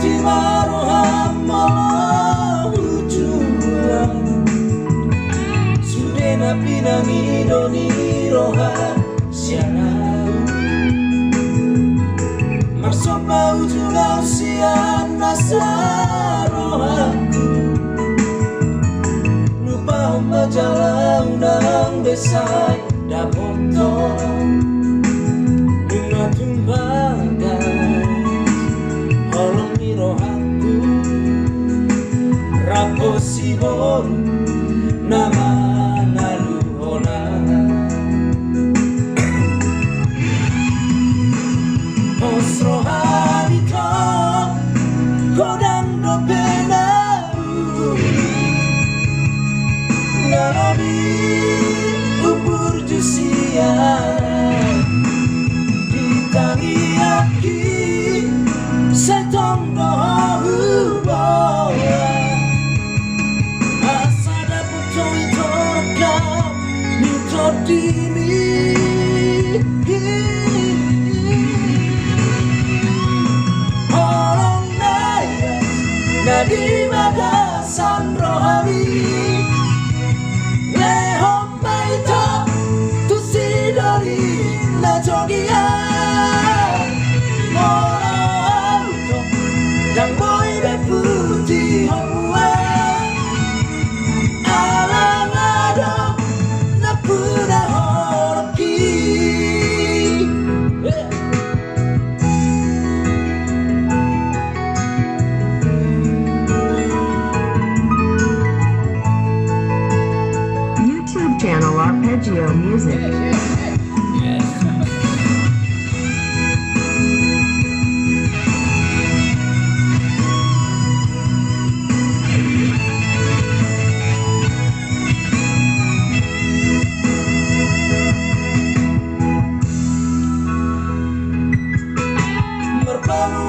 hati maroham malah ujuan Sudena pinangi doni roha sianau Marsopa ujulau sian nasarohaku Lupa majalah undang besai dapotong Bunga tumbagas Holong mirohaku Raposi boru Nama naluhona Osrohani ko Kodang do penau Nalobi ubur jusiara Ditangi aki Setong dohu bawa Asada puto itoka Nito dini Holong nayas Nadi magasan rohami Lehom maito Tusidori na jogia Yang boy beputi hoa Alang ada na puna horoki YouTube channel Arpeggio Music.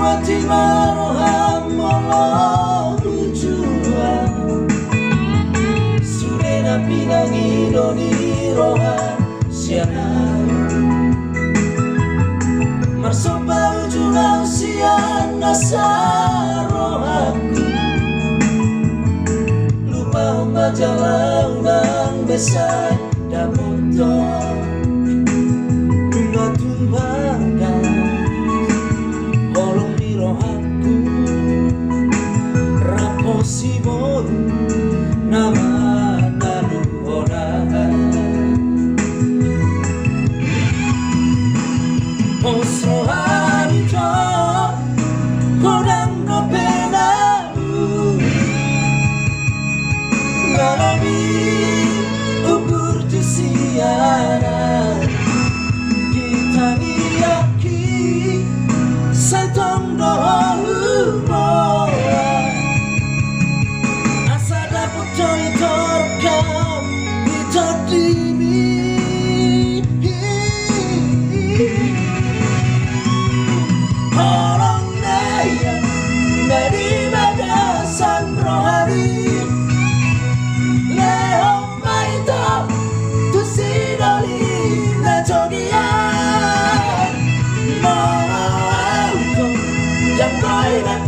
Hati maroham malah ujuan Sudena pinangi doni roha sianau Marsopa ujulau sian nasarohaku Lupa majalah undang besar dapotong Bunga tumbagas Holong mirohaku Raposi boru Nama naluhona Osrohani to Kodang do penau Ngalabi ubur jusiana Ditangi aki Setong dohu boa Asada puto itorkam Itodimi Holong naya Dari bagasan rohani Lehom maito Tusidoli na jogian Yang kau ingat